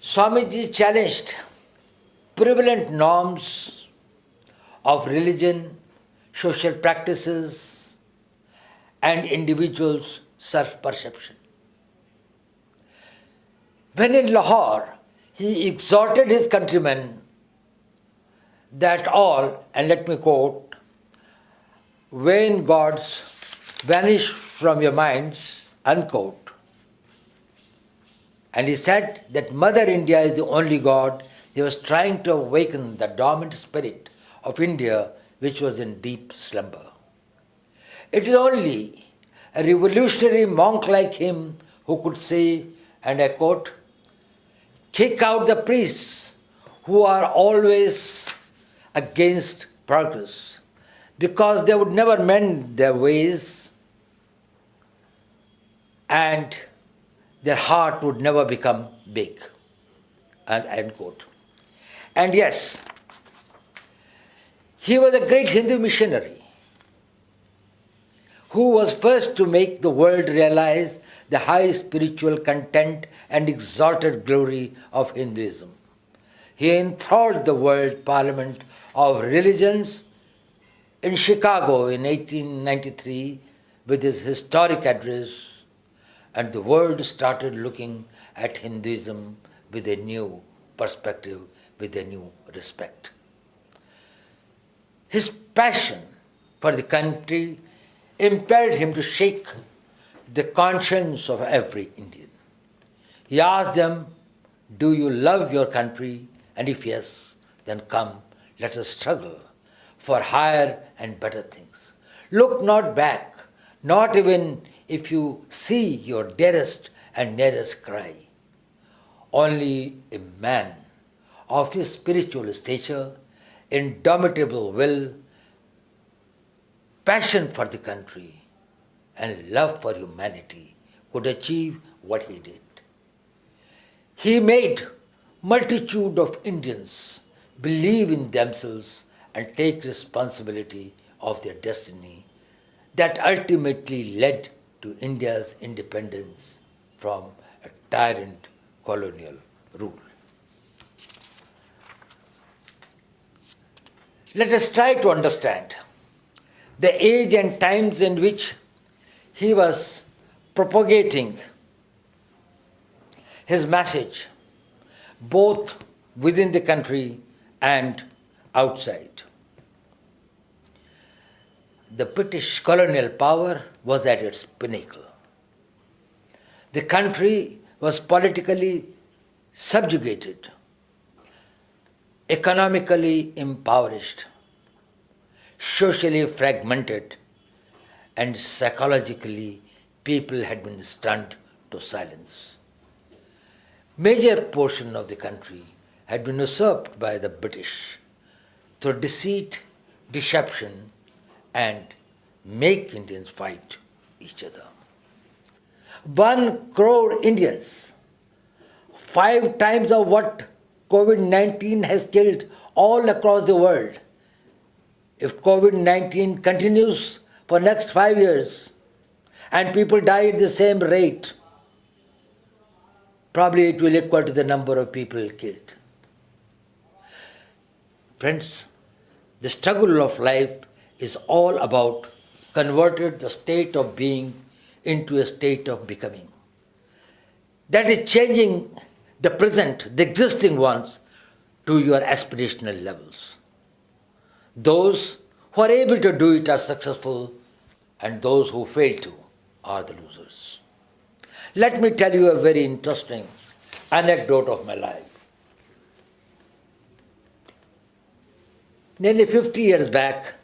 Swamiji challenged prevalent norms of religion, social practices, and individuals' self perception. When in Lahore, he exhorted his countrymen that all, and let me quote, vain gods vanish from your minds, unquote. And he said that Mother India is the only God. He was trying to awaken the dormant spirit of India, which was in deep slumber. It is only a revolutionary monk like him who could say, and I quote, kick out the priests who are always against progress, because they would never mend their ways and their heart would never become big. And end quote. And yes, he was a great Hindu missionary who was first to make the world realize the high spiritual content and exalted glory of Hinduism. He enthralled the World Parliament of Religions in Chicago in 1893 with his historic address, and the world started looking at Hinduism with a new perspective, with a new respect. His passion for the country impelled him to shake the conscience of every Indian. He asked them, do you love your country? And if yes, then come, let us struggle for higher and better things. Look not back, not even if you see your dearest and nearest cry. Only a man of his spiritual stature, indomitable will, passion for the country, and love for humanity could achieve what he did. He made multitude of Indians believe in themselves and take responsibility of their destiny that ultimately led to India's independence from a tyrant colonial rule. Let us try to understand the age and times in which he was propagating his message, both within the country and outside. The British colonial power was at its pinnacle. The country was politically subjugated, economically impoverished, socially fragmented, and psychologically people had been stunned to silence. Major portion of the country had been usurped by the British through deceit, deception, and make Indians fight each other. 1 crore Indians, 5 times of what COVID-19 has killed all across the world. If COVID-19 continues for next 5 years and people die at the same rate, probably it will equal to the number of people killed. Friends, the struggle of life is all about converting the state of being into a state of becoming. That is changing the present, the existing ones, to your aspirational levels. Those who are able to do it are successful, and those who fail to are the losers. Let me tell you a very interesting anecdote of my life. Nearly 50 years back,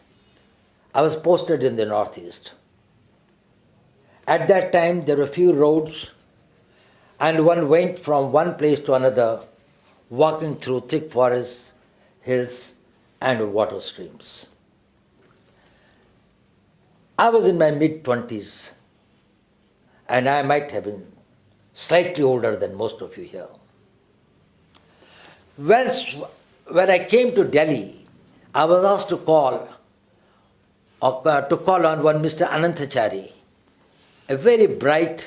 I was posted in the Northeast. At that time, there were few roads, and one went from one place to another, walking through thick forests, hills, and water streams. I was in my mid-20s, and I might have been slightly older than most of you here. When I came to Delhi, I was asked to call on one Mr. Ananthachari, a very bright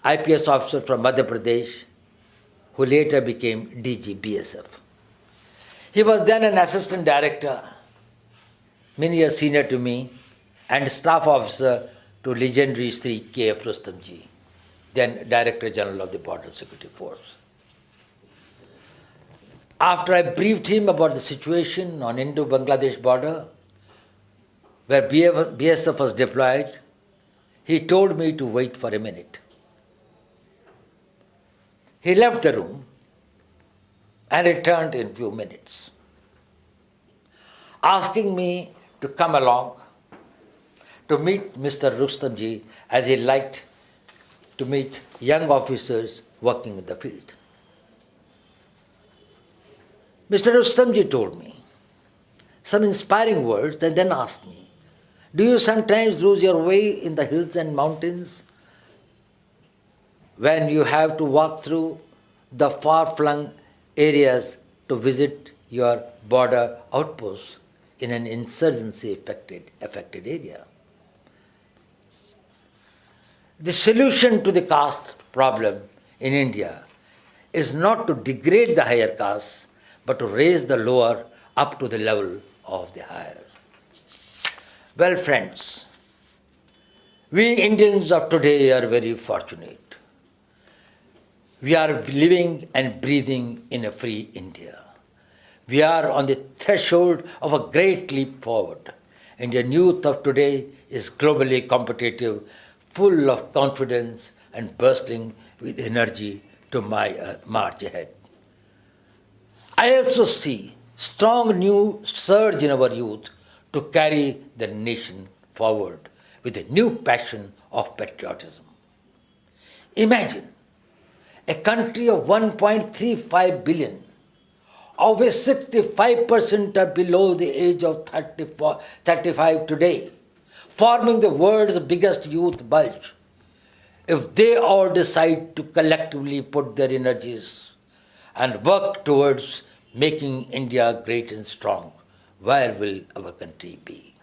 IPS officer from Madhya Pradesh, who later became DG BSF. He was then an assistant director, many years senior to me, and staff officer to legendary Sri K.F. Rustamji, then Director General of the Border Security Force. After I briefed him about the situation on Indo-Bangladesh border, where BSF was deployed, he told me to wait for a minute. He left the room and returned in a few minutes, asking me to come along to meet Mr. Rustamji, as he liked to meet young officers working in the field. Mr. Rustamji told me some inspiring words and then asked me, "Do you sometimes lose your way in the hills and mountains when you have to walk through the far-flung areas to visit your border outposts in an insurgency-affected area?" The solution to the caste problem in India is not to degrade the higher castes, but to raise the lower up to the level of the higher. Well, friends, we Indians of today are very fortunate. We are living and breathing in a free India. We are on the threshold of a great leap forward. Indian youth of today is globally competitive, full of confidence and bursting with energy to march ahead. I also see strong new surge in our youth to carry the nation forward with a new passion of patriotism. Imagine a country of 1.35 billion, of which 65% are below the age of 35 today, forming the world's biggest youth bulge. If they all decide to collectively put their energies and work towards making India great and strong, where will our country be?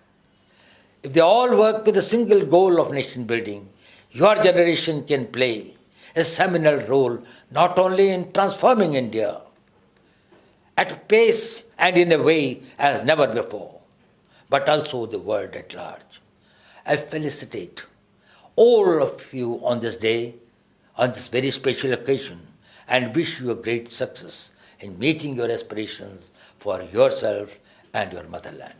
If they all work with a single goal of nation building, your generation can play a seminal role not only in transforming India at a pace and in a way as never before, but also the world at large. I felicitate all of you on this day, on this very special occasion, and wish you a great success in meeting your aspirations for yourself and your motherland.